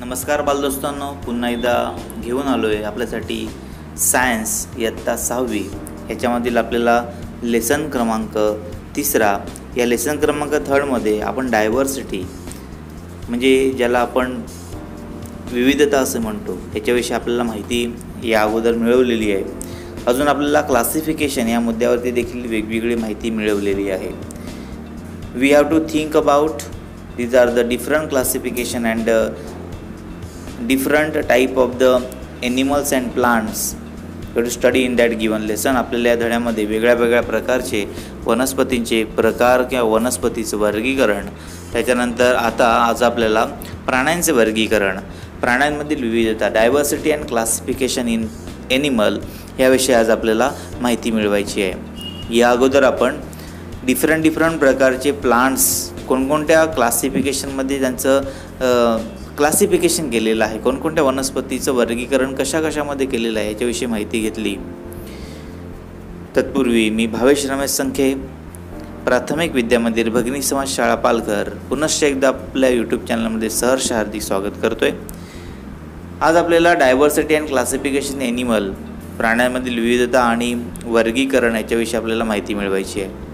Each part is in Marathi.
नमस्कार बालदोस्तांनो, पुन्हा एकदा घेऊन आलो आहे आपल्यासाठी सायन्स इयत्ता 6वी ह्याच्यामधील आपल्याला लेसन क्रमांक 3. या लेसन क्रमांक 3मध्ये आपण डायव्हर्सिटी म्हणजे ज्याला आपण विविधता असे म्हणतो याच्याविषयी आपल्याला माहिती या अगोदर मिळवलेली आहे. अजून आपल्याला क्लासिफिकेशन या मुद्द्यावरती देखील वेगवेगळी माहिती मिळवलेली आहे. We have to think about these are the different classification and different type of the animals and plants to study in that given lesson. आपल्याला या धड्यामध्ये वेगळ्या प्रकारचे वनस्पतींचे प्रकार किंवा वनस्पतीचे वर्गीकरण, त्याच्यानंतर आज आपल्याला प्राण्यांचे वर्गीकरण, प्राण्यांमधील विविधता, diversity and classification in animal याविषयी आज आपल्याला माहिती मिळवायची आहे. या अगोदर आपण डिफरंट प्रकारचे प्लांट्स कोणकोणत्या क्लासिफिकेशनमध्ये त्यांचं क्लासिफिकेशन केलेलं आहे, कोणकोणत्या वनस्पतीचं वर्गीकरण कशामध्ये केलेलं आहे याच्याविषयी माहिती घेतली. तत्पूर्वी मी भावेश रमेश संखे, प्राथमिक विद्यामंदिर भगिनी समाज शाळा पालघर, पुनश्च एकदा आपल्या यूट्यूब चॅनलमध्ये सहर्ष हार्दिक स्वागत करतोय. आज आपल्याला डायव्हर्सिटी अँड क्लासिफिकेशन एनिमल, प्राण्यांमधील विविधता आणि वर्गीकरण याच्याविषयी आपल्याला माहिती मिळवायची आहे.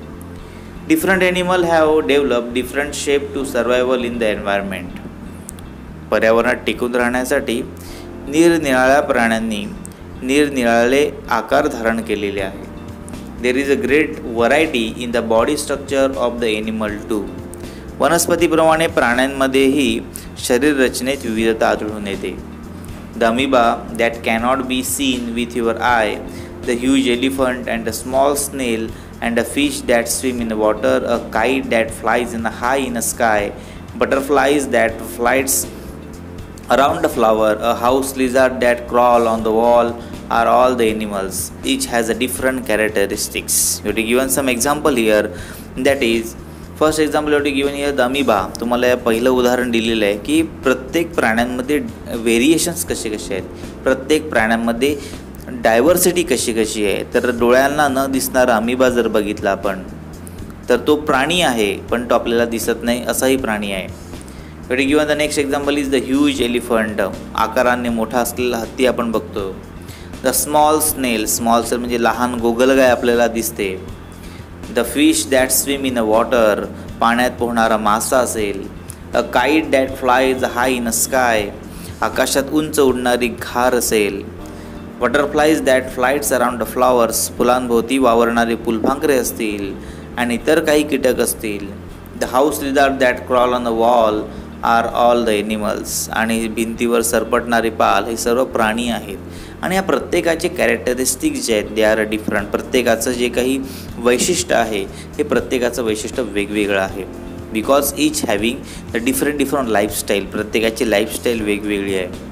Different animal have developed different shape to survival in the environment. पर्यावरणात टिकून राहण्यासाठी निरनिराळ्या प्राण्यांनी निरनिराळे आकार धारण केलेले आहे. There is a great variety in the body structure of the animal too. वनस्पतीप्रमाणे प्राण्यांमध्येही शरीर रचनेत विविधता आढळून येते. The amoeba that cannot be seen with your eye, the huge elephant and a small snail and a fish that swim in the water, a kite that flies high in the sky, butterflies that flies around a flower, a house lizard that crawl on the wall are all the animals. Each has a different characteristics. You have given some example here. That is, first example you have given here the amoeba. तुम्हाला पहिलं उदाहरण दिलेलं आहे की प्रत्येक प्राण्यांमध्ये व्हेरिएशन्स कसे आहेत, प्रत्येक प्राण्यांमध्ये डायव्हर्सिटी कशी आहे. तर डोळ्यांना न दिसणारा अमिबा जर बघितला आपण तर तो प्राणी आहे, पण तो आपल्याला दिसत नाही असाही प्राणी आहे. It is given the next example is the huge elephant. आकाराने मोठा असलेला हत्ती आपण बघतो. द स्मॉल स्नेल, स्मॉल स्नेल म्हणजे लहान गोगलगाय आपल्याला दिसते. The fish that swim in a water, पाण्यात पोहणारा मासा असेल. A kite that flies high in a sky, आकाशात उंच उडणारी घार असेल. Butterflies that flights around the flowers, फुलांभोवती वावरणारे फुलपाखरे असतील आणि इतर काही कीटक असतील. The house lizard that crawl on the wall are all the animals, आणि भिंतीवर सरपटणारे पाल हे सर्व प्राणी आहेत. आणि या प्रत्येकाचे कॅरेक्टरिस्टिक्स जे आहेत दे आर डिफरंट. प्रत्येकाचं जे काही वैशिष्ट्य आहे हे प्रत्येकाचं वैशिष्ट्य वेगवेगळं आहे. Because each having the different lifestyle, प्रत्येकाची लाईफस्टाईल वेगवेगळी आहे.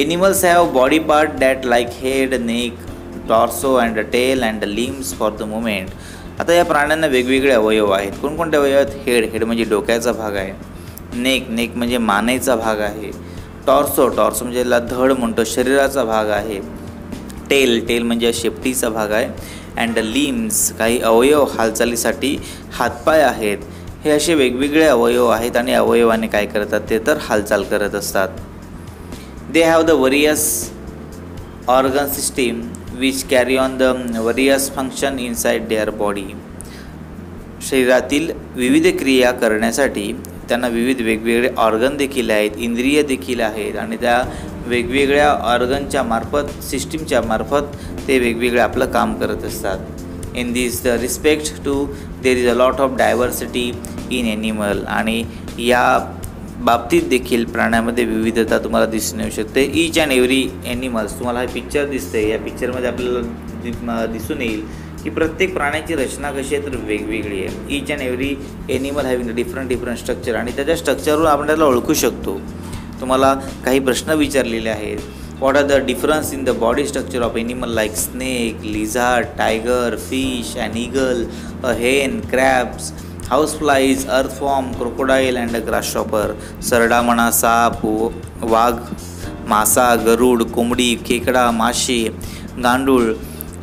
Animals have body part that like head, neck, torso and a tail and the limbs for the movement. आता या प्राण्यांना वेगवेगळे अवयव आहेत. कोणकोणते अवयव आहेत? हेड म्हणजे डोक्याचा भाग आहे. नेक म्हणजे मानेचा भाग आहे. टॉर्सो म्हणजे याला धड म्हणतो, शरीराचा भाग आहे. टेल म्हणजे शेपटीचा भाग आहे. अँड लिम्स, काही अवयव हालचालीसाठी हातपाय आहेत. हे असे वेगवेगळे अवयव आहेत आणि अवयवाने काय करतात ते तर हालचाल करत असतात. They have the various organ system which carry on the various function inside their body. शरीरातील विविध क्रिया करण्यासाठी त्यांना वेगवेगळे ऑर्गन देखील आहेत, इंद्रिय देखील आहेत आणि त्या वेगवेगळ्या ऑर्गनच्या मार्फत, सिस्टीमच्या मार्फत ते वेगवेगळे आपलं काम करत असतात. In this respect to there is a lot of diversity in animal. आणि या बाबतीत देखील प्राण्यामध्ये विविधता तुम्हाला दिसून येऊ शकते. ईच अँड एव्हरी एनिमल्स, तुम्हाला हा पिक्चर दिसते, या पिक्चरमध्ये आपल्याला दिसून येईल की प्रत्येक प्राण्याची रचना कशी आहे तर वेगवेगळी आहे. Each and every animal having different structure, आणि त्याच्या स्ट्रक्चरवरून आपण त्याला ओळखू शकतो. तुम्हाला काही प्रश्न विचारलेले आहेत. What are the difference in the body structure of animal like snake, lizard, tiger, fish, and eagle, a hen, crabs, houseflies, earthworm, crocodile and grasshopper. सरडा म्हणा, साप, वाघ, मासा, गरुड, कोंबडी, खेकडा, माशी, गांडूळ,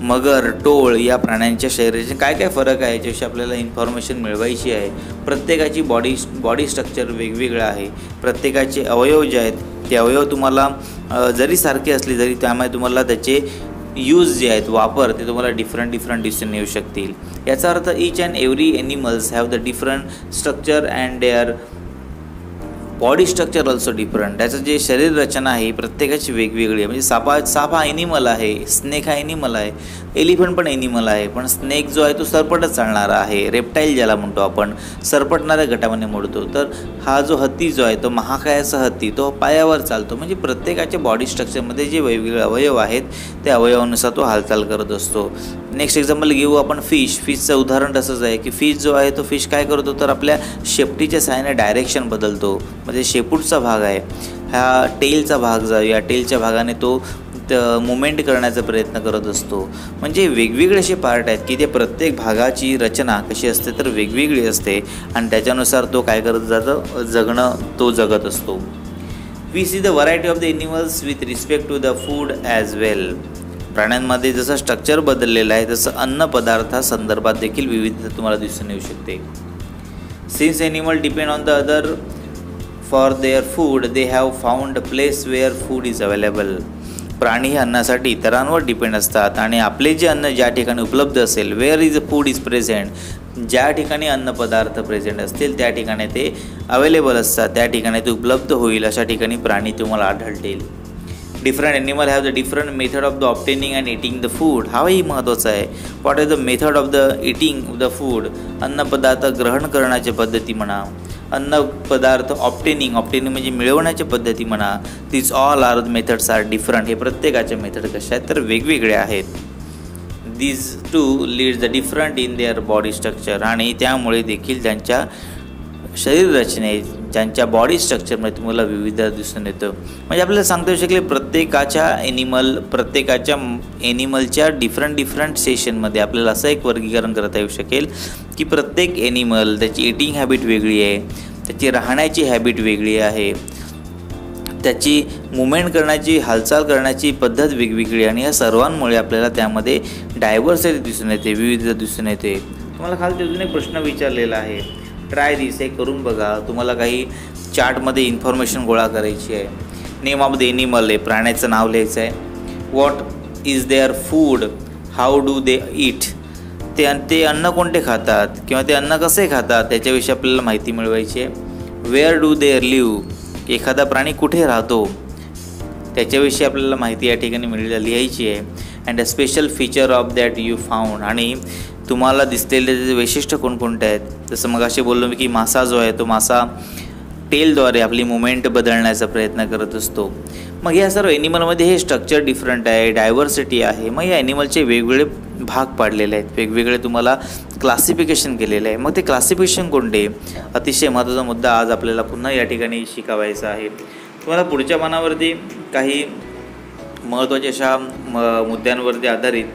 मगर, टोळ या प्राण्यांच्या शरीराचे काय काय फरक आहे याच्याविषयी आपल्याला इन्फॉर्मेशन मिळवायची आहे. प्रत्येकाची बॉडी स्ट्रक्चर वेगवेगळं आहे. प्रत्येकाचे अवयव जे आहेत ते अवयव तुम्हाला जरी सारखे असले तरी त्यामुळे तुम्हाला त्याचे यूज जे आहेत वापर ते तुम्हाला डिफरंट दिसून येऊ शकतील. याचा अर्थ each and every animals have the different structure and there body structure also different. त्याचं जे शरीर रचना आहे प्रत्येकाची वेगवेगळी आहे. म्हणजे साप हा ॲनिमल आहे, स्नेक हा ॲनिमल आहे, एलिफंट पण ॲनिमल आहे, पण स्नेक जो आहे तो सरपटच चालणारा आहे. रेप्टाईल ज्याला म्हणतो आपण, सरपटणाऱ्या गटामध्ये मोडतो. तर हा जो हत्ती जो आहे तो महाकायाचा हत्ती, तो पायावर चालतो. म्हणजे प्रत्येकाच्या बॉडी स्ट्रक्चरमध्ये जे वेगवेगळे अवयव आहेत त्या अवयवानुसार तो हालचाल करत असतो. नेक्स्ट एक्झाम्पल घेऊ आपण फिशचं उदाहरण तसंच आहे की फिश जो आहे तो फिश काय करतो तर आपल्या शेपटीच्या सहाय्याने डायरेक्शन बदलतो. म्हणजे शेपूटचा भाग आहे हा टेलचा भाग जो या टेलच्या भागाने तो मुवमेंट करण्याचा प्रयत्न करत असतो. म्हणजे वेगवेगळे असे पार्ट आहेत की ते प्रत्येक भागाची रचना कशी असते तर वेगवेगळी असते आणि त्याच्यानुसार तो काय करत जातं तो जगत असतो. We see the variety of the animals with respect to the food as well. प्राण्यांमध्ये जसं स्ट्रक्चर बदललेलं आहे तसं अन्न पदार्थासंदर्भात देखील विविधता तुम्हाला दिसून येऊ शकते. Since animal depend on the other for their food they have found a place where food is available. प्राणी हे अन्नासाठी इतरांवर डिपेंड असतात आणि आपले जे अन्न ज्या ठिकाणी उपलब्ध असेल where is a food is present, ज्या ठिकाणी अन्नपदार्थ प्रेझेंट असतील त्या ठिकाणी ते अवेलेबल असतात, त्या ठिकाणी ते उपलब्ध होईल अशा ठिकाणी प्राणी तुम्हाला आढळतील. Different animal have the different method of the obtaining and eating the food. हाही महत्त्वाचा आहे. What is the method of the eating the food. अन्नपदार्थ ग्रहण करण्याची पद्धती म्हणा, अन्नपदार्थ ऑप्टेनिंग म्हणजे मिळवण्याच्या पद्धती म्हणा. This all are methods are different. हे प्रत्येकाच्या मेथड कशा आहेत तर वेगवेगळे आहेत. These two leads the different in their body structure. आणि त्यामुळे देखील त्यांच्या शरीर रचने ज्यांच्या बॉडी स्ट्रक्चरमध्ये तुम्हाला विविध दिसून येतं. म्हणजे आपल्याला सांगता येऊ शकले प्रत्येकाच्या ॲनिमलच्या डिफरंट सेशनमध्ये आपल्याला असं एक वर्गीकरण करता येऊ शकेल की प्रत्येक ॲनिमल त्याची इटिंग हॅबिट वेगळी आहे, त्याची राहण्याची हॅबिट वेगळी आहे, त्याची मुवमेंट करण्याची हालचाल करण्याची पद्धत वेगवेगळी आणि या सर्वांमुळे आपल्याला त्यामध्ये डायव्हर्सिटी दिसून येते, विविधता दिसून येते. तुम्हाला खालच्या अजून एक प्रश्न विचारलेला आहे, ट्राय दिस. हे करून बघा. तुम्हाला काही चार्टमध्ये इन्फॉर्मेशन गोळा करायची आहे. नेम ऑफ द एनिमल आहे, प्राण्याचं नाव लिहायचं आहे. What is their food, how do they eat. ते अन्न कोणते खातात किंवा ते अन्न कसे खातात त्याच्याविषयी आपल्याला माहिती मिळवायची आहे. वेअर डू देअर लिव्ह, एखादा प्राणी कुठे राहतो त्याच्याविषयी आपल्याला माहिती या ठिकाणी लिहायची आहे. And a special feature of that you found. आणि तुम्हाला दिसलेले वैशिष्ट्य कोणकोणते आहेत. जसं मग असे बोललो मी की मासा जो आहे तो मासा टेलद्वारे आपली मुवमेंट बदलण्याचा प्रयत्न करत असतो. मग या सर्व ॲनिमलमध्ये हे स्ट्रक्चर डिफरंट आहे, डायव्हर्सिटी आहे. मग या ॲनिमलचे वेगवेगळे भाग पाडलेले आहेत, वेगवेगळे तुम्हाला क्लासिफिकेशन केलेलं आहे. मग ते क्लासिफिकेशन कोणते, अतिशय महत्त्वाचा मुद्दा आज आपल्याला पुन्हा या ठिकाणी शिकावायचा आहे. तुम्हाला पुढच्या पानावरती काही महत्त्वाच्या अशा मुद्द्यांवरती आधारित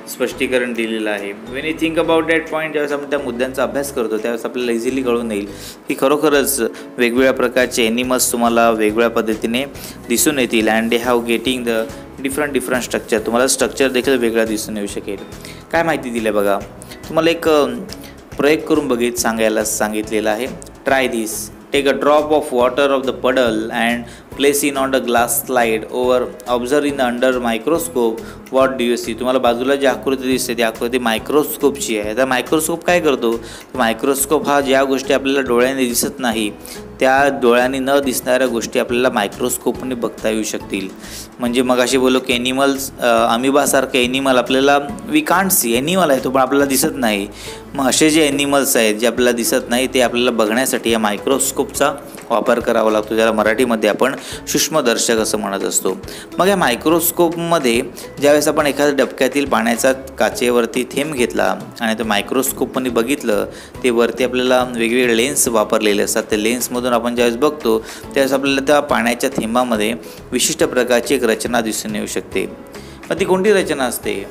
स्पष्टीकरण दिलेलं आहे. Wien you think about that point, ज्यावेळेस आपण त्या मुद्द्यांचा अभ्यास करतो त्यावेळेस आपल्याला इझिली कळून येईल की खरोखरच वेगवेगळ्या प्रकारचे ॲनिमल्स तुम्हाला वेगवेगळ्या पद्धतीने दिसून येतील. And they have getting the different structure. तुम्हाला स्ट्रक्चर देखील वेगळा दिसून येऊ शकेल. काय माहिती दिली आहे बघा. तुम्हाला एक प्रयोग करून सांगितलेला आहे. Try this. Take a drop of water of the puddle and place it on a glass slide over. Observe in the under microscope. What do you see? तुम्हाला बाजूला जी आकृती दिसते ती आकृती मायक्रोस्कोपची आहे. आता मायक्रोस्कोप काय करतो, मायक्रोस्कोप हा ज्या गोष्टी आपल्याला डोळ्याने दिसत नाही त्या डोळ्याने न दिसणाऱ्या गोष्टी आपल्याला मायक्रोस्कोपने बघता येऊ शकतील. म्हणजे मग असे बोललो की ॲनिमल्स, अमिबासारखे ॲनिमल आपल्याला वी कांट सी. ॲनिमल आहे तो पण आपल्याला दिसत नाही. मग असे जे ॲनिमल्स आहेत जे आपल्याला दिसत नाही ते आपल्याला बघण्यासाठी या मायक्रोस्कोपचा वापर करावा लागतो, ज्याला मराठीमध्ये आपण सूक्ष्मदर्शक असं म्हणत असतो. मग या मायक्रोस्कोपमध्ये ज्यावेळेस आपण एखाद्या डबक्यातील पाण्याचा काचेवरती थेंब घेतला आणि तो मायक्रोस्कोपमध्ये बघितलं, ते वरती आपल्याला वेगवेगळे लेन्स वापरलेले असतात. त्या लेन्समधून आपण ज्यावेळेस बघतो त्यावेळेस आपल्याला त्या पाण्याच्या थेंबामध्ये विशिष्ट प्रकारची एक रचना दिसून येऊ शकते. मग ती कोणती रचना असते.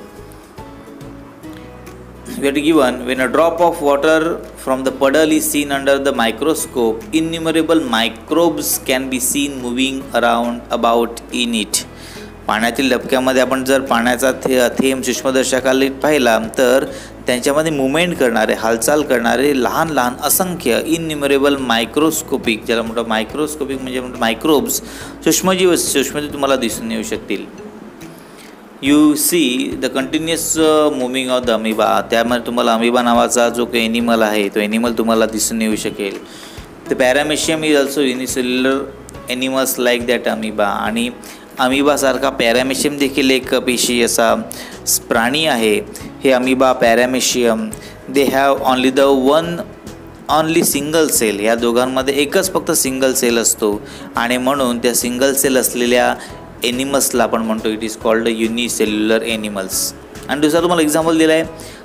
We are given when a drop of water from the puddle is seen under the microscope, innumerable microbes can be seen moving about in it. पाण्यातील डबक्यामध्ये आपण जर पाण्याचा थेंब सूक्ष्मदर्शकाखाली पाहिला तर त्यांच्यामध्ये मुवमेंट करणारे, हालचाल करणारे लहान लहान असंख्य इनन्युमरेबल मायक्रोस्कोपिक, ज्याला म्हणतो मायक्रोस्कोपिक म्हणजे मायक्रोब्स, सूक्ष्मजीव तुम्हाला दिसून येऊ शकतील. You see the continuous moving of the amoeba, त्यामध्ये तुम्हाला अमिबा नावाचा जो काही एनिमल आहे तो एनिमल तुम्हाला दिसून येऊ शकेल. The paramecium is also unicellular animals like that amoeba, आणि अमिबासारखा पॅरामेशियम देखील एक पेशी असा प्राणी आहे. हे amoeba paramecium they have only single cell, या दोघांमध्ये एकच फक्त सिंगल सेल असतो, आणि म्हणून त्या सिंगल सेल असलेल्या एनिमल्सला आपण म्हणतो it is called unicellular animals. आणि दुसरा तुम्हाला एक्झाम्पल दिला आहे,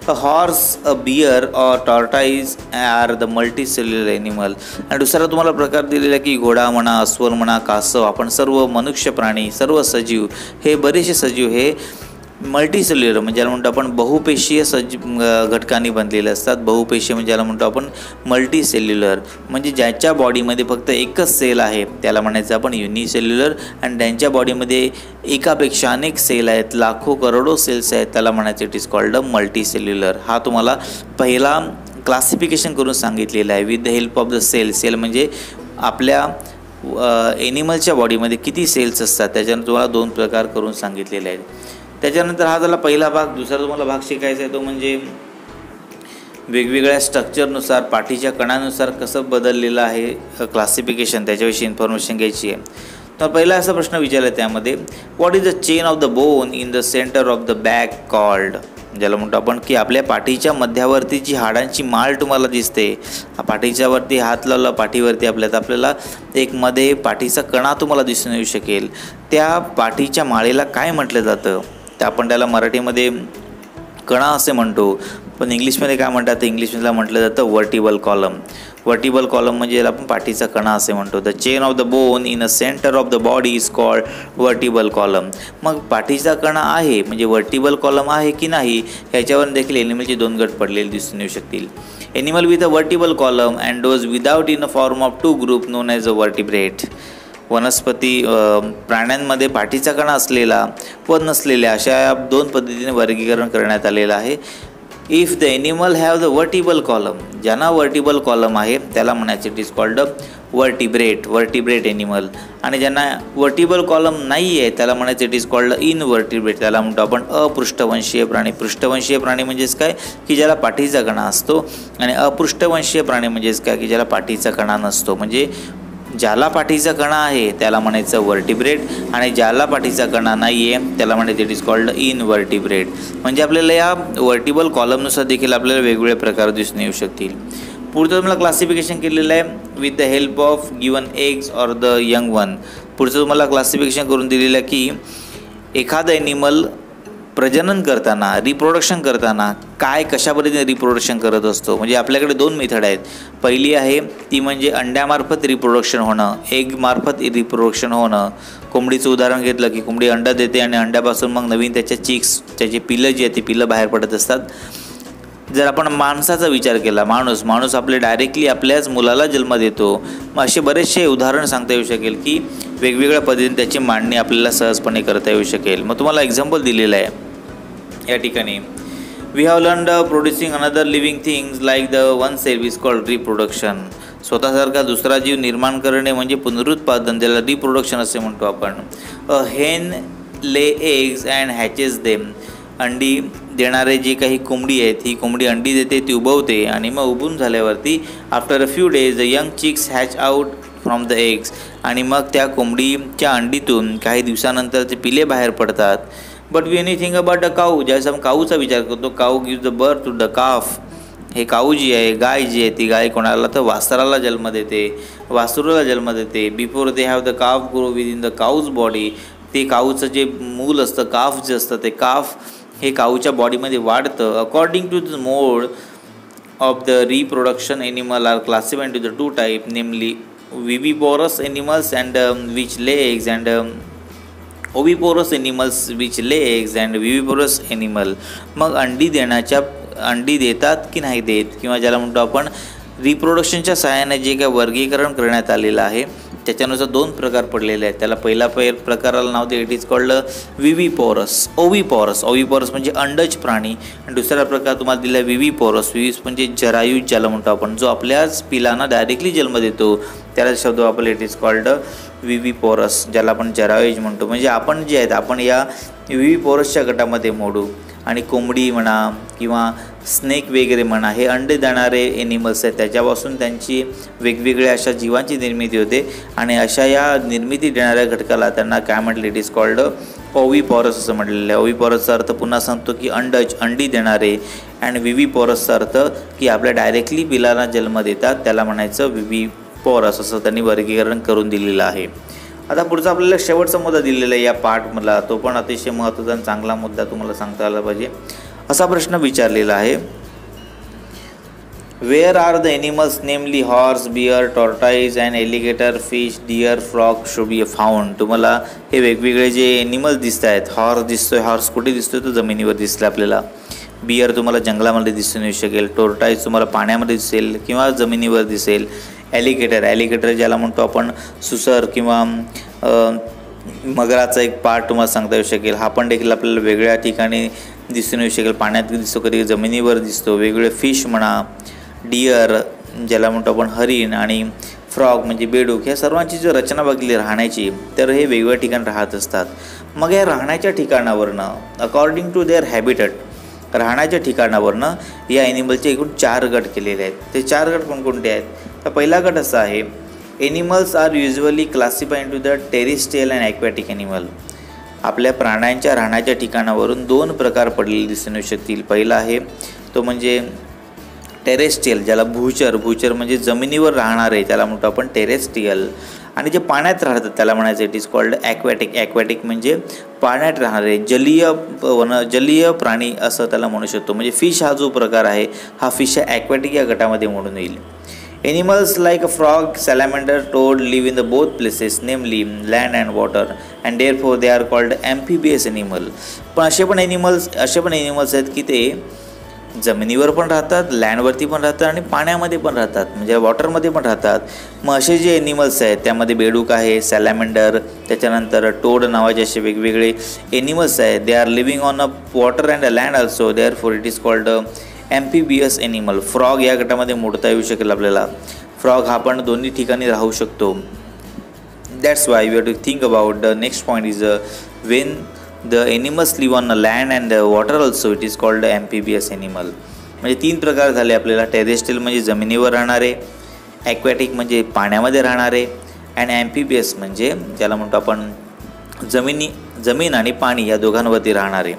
a horse, a bear or tortoise are the multicellular animal. आणि दुसरा तुम्हाला प्रकार दिलेला आहे की घोडा म्हणा, अस्वल म्हणा, कासव, आपण सर्व मनुष्य प्राणी, सर्व सजीव, हे बरेचसे सजीव हे मल्टीसेल्युलर म्हणजे ज्याला म्हणतो आपण बहुपेशीय घटकांनी बनलेले असतात. बहुपेशीय म्हणजे ज्याला म्हणतो आपण मल्टीसेल्युलर, म्हणजे ज्याच्या बॉडीमध्ये फक्त एकच सेल आहे त्याला म्हणायचं आपण युनिसेल्युलर, आणि त्यांच्या बॉडीमध्ये एकापेक्षा अनेक सेल आहेत, लाखो करोडो सेल्स आहेत, त्याला म्हणायचं it is called a multicellular. हा तुम्हाला पहिला क्लासिफिकेशन करून सांगितलेला आहे with the help of the cell. Cell म्हणजे आपल्या एनिमलच्या बॉडीमध्ये किती सेल्स असतात, त्याच्यानंतर तुम्हाला 2 प्रकार करून सांगितलेले आहेत. त्याच्यानंतर हा झाला पहिला भाग. दुसरा तुम्हाला भाग शिकायचा आहे तो म्हणजे वेगवेगळ्या स्ट्रक्चरनुसार, पाठीच्या कणानुसार कसं बदललेलं आहे क्लासिफिकेशन, त्याच्याविषयी इन्फॉर्मेशन घ्यायची आहे. तर पहिला असा प्रश्न विचारला त्यामध्ये, what is the chain of the bone in the centre of the back called, ज्याला म्हणतो आपण की आपल्या पाठीच्या मध्यावरती जी हाडांची माळ तुम्हाला दिसते, पाठीच्या वरती हात लावला पाठीवरती आपल्याला एक मध्ये पाठीचा कणा तुम्हाला दिसून येऊ शकेल. त्या पाठीच्या माळेला काय म्हटलं जातं, तर आपण त्याला मराठीमध्ये कणा असे म्हणतो, पण इंग्लिशमध्ये काय म्हणतात, इंग्लिशला म्हटलं जातं वर्टिबल कॉलम. वर्टिबल कॉलम म्हणजे याला आपण पाठीचा कणा असे म्हणतो. The chain of the bone in a centre of the body is called vertebral column. मग पाठीचा कणा आहे म्हणजे वर्टिबल कॉलम आहे की नाही ह्याच्यावर देखील एनिमलचे 2 गट पडलेले दिसून येऊ शकतील. Animal with a vertebral column and dose without in a form of 2 group non as a vertebrate. वनस्पती प्राण्यांमध्ये पाठीचा कणा असलेला व नसलेल्या अशा 2 पद्धतीने वर्गीकरण करण्यात आलेलं आहे. If the animal have the vertebral column, ज्यांना वर्टिबल कॉलम आहे त्याला म्हणायचं it is called vertebrate animal, आणि ज्यांना वर्टिबल कॉलम नाही आहे त्याला म्हणायचं इट इज कॉल्ड इनवर्टिब्रेट, त्याला म्हणतो आपण अपृष्ठवंशीय प्राणी. पृष्ठवंशीय प्राणी म्हणजेच काय की ज्याला पाठीचा कणा असतो, आणि अपृष्ठवंशीय प्राणी म्हणजेच काय की ज्याला पाठीचा कणा नसतो. म्हणजे ज्याला पाठीचा कणा आहे त्याला म्हणायचं वर्टिब्रेट, आणि ज्याला पाठीचा कणा नाही आहे त्याला म्हणायचं इट इज कॉल्ड इनवर्टिब्रेट. म्हणजे आपल्याला या वर्टिबल कॉलमनुसार देखील आपल्याला वेगवेगळे प्रकार दिसून येऊ शकतील. पुढचं तुम्हाला क्लासिफिकेशन केलेलं आहे with the help of given eggs or the young one. पुढचं तुम्हाला क्लासिफिकेशन करून दिलेलं आहे की एखादा एनिमल प्रजनन करताना, रिप्रोडक्शन करताना काय कशा पद्धतीने रिप्रोडक्शन करत असतो. म्हणजे आपल्याकडे 2 मेथड आहेत. पहिली आहे ती म्हणजे अंड्यामार्फत रिप्रोडक्शन होणं, एगमार्फत रिप्रोडक्शन होणं. कोंबडीचं उदाहरण घेतलं की कोंबडी अंडा देते आणि अंड्यापासून मग नवीन त्याच्या चिक्स, त्याची पिलं जी आहेत ती पिलं बाहेर पडत असतात. जर आपण माणसाचा विचार केला, माणूस आपले डायरेक्टली आपल्याच मुलाला जन्म देतो. मग असे बरेचसे उदाहरण सांगता येऊ शकेल की वेगवेगळ्या पद्धतीने त्याची मांडणी आपल्याला सहजपणे करता येऊ शकेल. मग तुम्हाला एक्झाम्पल दिलेलं आहे या ठिकाणी. We have learned producing another living things like the one cell is called reproduction. स्वतःसारखा दुसरा जीव निर्माण करणे म्हणजे पुनरुत्पादन, त्याला रिप्रोडक्शन असे म्हणतो आपण. अ हेन ले एग्स अँड हॅचेस देम. अंडी देणारे जे काही कोंबडी आहेत, ही कोंबडी अंडी देते, ती उबवते, आणि मग उबून झाल्यावरती after a few days the young chicks hatch out from the eggs. आणि मग त्या कोंबडीच्या अंडीतून काही दिवसानंतर ते पिले बाहेर पडतात. But we anything about a cow, ज्यावेळेस आपण काऊचा विचार करतो, cow give the birth to the calf. हे काऊ जी आहे, गाय जी आहे, ती गाय कोणाला तर वासराला जन्म देते, वासरूला जन्म देते. Before they have the calf grow with in the काऊज body. ते काऊचं जे मूल असतं, काफ जे असतं, ते काफ हे काऊच्या बॉडीमध्ये वाढतं. According to the mode of the reproduction animal are classified to the 2 type, namely viviparous animals and which lay eggs and oviparous animals which lay eggs and viviparous animal. मग अंडी देतात की नाही देत, किंवा ज्याला म्हणतो आपण रिप्रोडक्शनच्या सहाय्याने जे काही वर्गीकरण करण्यात आलेलं आहे त्याच्यानुसार दोन प्रकार पडलेले आहेत. त्याला पहिला प्रकाराला नाव दे, इट इज कॉल्ड विव्हिपोरस, ओव्हिपोरस. ओव्हिपोरस म्हणजे अंडज प्राणी. आणि दुसरा प्रकार तुम्हाला दिला विव्हिपोरस. म्हणजे जरायुज ज्याला म्हणतो आपण, जो आपल्याच पिलांना डायरेक्टली जन्म देतो, त्याला शब्द वापरला, इट इज कॉल्ड विव्हिपोरस, ज्याला आपण जरायुज म्हणतो. म्हणजे आपण जे आहेत आपण या विव्हिपोरसच्या गटामध्ये मोडू. आणि कोंबडी म्हणा किंवा स्नेक वगैरे म्हणा, हे अंडे देणारे एनिमल्स आहेत. त्याच्यापासून त्यांची वेगवेगळ्या अशा जीवांची निर्मिती होते. आणि अशा या निर्मिती देणाऱ्या घटकाला त्यांना काय म्हटलं, इट इज कॉल्ड ओव्हिपोरस असं म्हटलेलं आहे. ओव्हिपोरसचा अर्थ पुन्हा सांगतो की अंडज, अंडी देणारे. आणि विव्हिपोरसचा अर्थ की आपल्या डायरेक्टली पिलांना जन्म देतात, त्याला म्हणायचं विव्हिपोरस, असं त्यांनी वर्गीकरण करून दिलेलं आहे. आता पुढचा आपल्याला शेवटचा मुद्दा दिलेला आहे या पार्टमधला, तो पण अतिशय महत्त्वाचा आणि चांगला मुद्दा तुम्हाला सांगता आला पाहिजे. असा प्रश्न विचारलेला आहे, where are the animals namely horse, bear, tortoise and alligator, fish, deer, frog should be found. तुम्हाला हे वेगवेगळे जे एनिमल्स दिसत आहेत, हॉर्स दिसतोय, हॉर्स कुठे दिसतोय, तो जमिनीवर दिसला आपल्याला. बियर तुम्हाला जंगलामध्ये दिसून येऊ शकेल. टॉर्टाइज तुम्हाला पाण्यामध्ये दिसेल किंवा जमिनीवर दिसेल. ॲलिगेटर ज्याला म्हणतो आपण सुसर किंवा मगराचा एक पार्ट तुम्हाला सांगता येऊ शकेल. हा पण देखील आपल्याला वेगळ्या ठिकाणी दिसून येऊ शकेल. पाण्यात दिसतो, कधी जमिनीवर दिसतो. वेगवेगळे फिश म्हणा, डिअर ज्याला म्हणतो आपण हरिण, आणि फ्रॉग म्हणजे बेडूक, ह्या सर्वांची जर रचना बघितली राहण्याची, तर हे वेगवेगळ्या ठिकाणी राहत असतात. मग या राहण्याच्या ठिकाणावरनं अकॉर्डिंग टू देअर हॅबिटेट, राहण्याच्या ठिकाणावरनं या ॲनिमलचे एकूण 4 गट केलेले आहेत. ते 4 गट कोणकोणते आहेत? तर पहिला गट असा आहे, animals are usually classify into the terrestrial and aquatic animal. आपल्या प्राण्यांच्या राहण्याच्या ठिकाणावरून 2 प्रकार पडलेले दिसून येऊ शकतील. पहिला आहे तो म्हणजे टेरेस्ट्रियल, ज्याला भूचर म्हणजे जमिनीवर राहणारे, त्याला म्हणतो आपण टेरेस्ट्रियल. आणि जे पाण्यात राहतात त्याला म्हणायचं इट इज कॉल्ड ॲक्वॅटिक म्हणजे पाण्यात राहणारे जलीय प्राणी असं त्याला म्हणू शकतो. म्हणजे फिश हा जो प्रकार आहे, हा फिश ॲक्वॅटिक या गटामध्ये म्हणून येईल. Animals like a frog, salamander, toad live in the both places, namely land and water, and therefore they are called amphibious animal. पण असे पण एनिमल्स आहेत की ते जमिनीवर पण राहतात, लँडवरती पण राहतात आणि पाण्यामध्ये पण राहतात, म्हणजे वॉटरमध्ये पण राहतात. मग असे जे एनिमल्स आहेत त्यामध्ये बेडूक आहे, सॅलॅमेंडर, त्याच्यानंतर टोड नावाचे असे वेगवेगळे एनिमल्स आहेत. They are living on a water and a land also, therefore it is called amphibious animal. Frog या गटामध्ये मोडता येऊ शकेल आपल्याला. फ्रॉग हा पण दोन्ही ठिकाणी राहू शकतो. That's why we have to think about the next point is when the animals live on land and water also, it is called amphibious animal. म्हणजे 3 प्रकार झाले आपल्याला. टेरेस्ट्रियल म्हणजे जमिनीवर राहणारे, ॲक्वॅटिक म्हणजे पाण्यामध्ये राहणारे, अँड ॲम्फिबियस म्हणजे ज्याला म्हणतो आपण जमीन आणि पाणी या दोघांवरती राहणारे.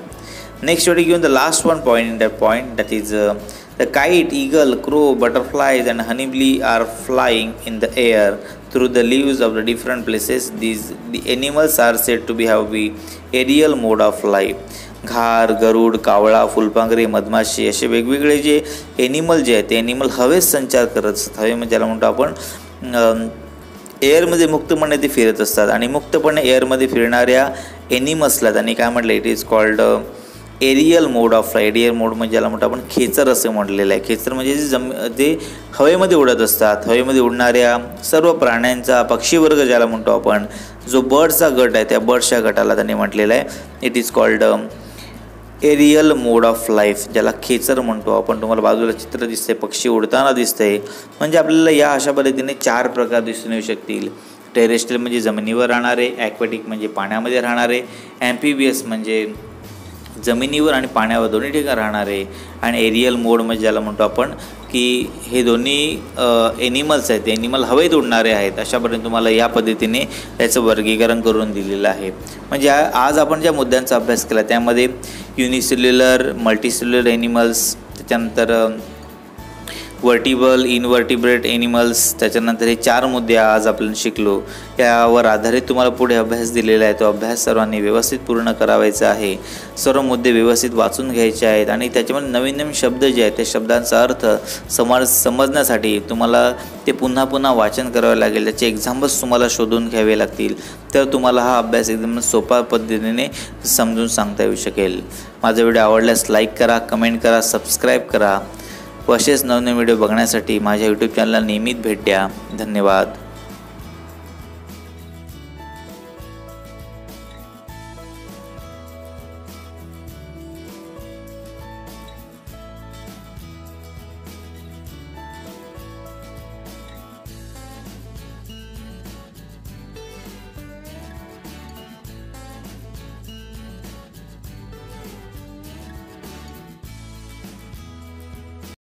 Next we given the last one point in that point, that is the kite, eagle, crow, butterflies and honeybee are flying in the air through the leaves of the different places. The animals are said to have the aerial mode of life. घार, गरुड, कावळा, फुलपाखरे, मधमाशी असे वेगवेगळे जे एनिमल जे आहेत ते एनिमल हवेत संचार करत असतात. हवे म्हणजे ज्याला म्हणतो आपण एअरमध्ये मुक्तपणे ते फिरत असतात. आणि मुक्तपणे एअरमध्ये फिरणाऱ्या एनिमल्सला त्यांनी काय म्हटलं, it is called aerial mode of flight. Air mode म्हणजे ज्याला म्हणतो आपण खेचर असं म्हटलेलं आहे. खेचर म्हणजे ते हवेमध्ये उडत असतात. हवेमध्ये उडणाऱ्या सर्व प्राण्यांचा पक्षीवर्ग ज्याला म्हणतो आपण, जो बर्डचा गट आहे, त्या बर्ड्सच्या गटाला त्यांनी म्हटलेलं आहे it is called aerial mode of life, ज्याला खेचर म्हणतो आपण. तुम्हाला बाजूला चित्र दिसतंय, पक्षी उडताना दिसतंय. म्हणजे आपल्याला या अशा पद्धतीने 4 प्रकार दिसून येऊ शकतील. टेरेस्ट्रियल म्हणजे जमिनीवर राहणारे, ॲक्वॅटिक म्हणजे पाण्यामध्ये राहणारे, ॲम्फिबियस म्हणजे जमिनीवर आणि पाण्यावर दोन्ही ठिकाणी राहणारे, आणि एरियल मोड म्हणजे ज्याला म्हणतो आपण की हे दोन्ही एनिमल्स आहेत, एनिमल हवेत उडणारे आहेत. अशापर्यंत तुम्हाला या पद्धतीने याचं वर्गीकरण करून दिलेलं आहे. म्हणजे आज आपण ज्या मुद्द्यांचा अभ्यास केला त्यामध्ये युनिसेल्युलर, मल्टीसेल्युलर एनिमल्स, त्याच्यानंतर वर्टिबल, इनवर्टिब्रेट एनिमल्स, त्याच्यानंतर हे 4 मुद्दे आज आपण शिकलो. यावर आधारित तुम्हाला पुढे अभ्यास दिलेला आहे. तो अभ्यास सर्वांनी व्यवस्थित पूर्ण करावायचा आहे. सर्व मुद्दे व्यवस्थित वाचून घ्यायचे आहेत आणि त्याच्यामध्ये नवीन नवीन शब्द जे आहेत त्या शब्दांचा अर्थ समजण्यासाठी तुम्हाला ते पुन्हा पुन्हा वाचन करावं लागेल. त्याचे एक्झाम्पल्स तुम्हाला शोधून घ्यावे लागतील, तर तुम्हाला हा अभ्यास एकदम सोपा पद्धतीने समजून सांगता येऊ शकेल. माझा व्हिडिओ आवडल्यास लाईक करा, कमेंट करा, सबस्क्राईब करा. असेच नवनवीन व्हिडिओ बघण्यासाठी माझ्या यूट्यूब चॅनलला नियमित भेट द्या. धन्यवाद.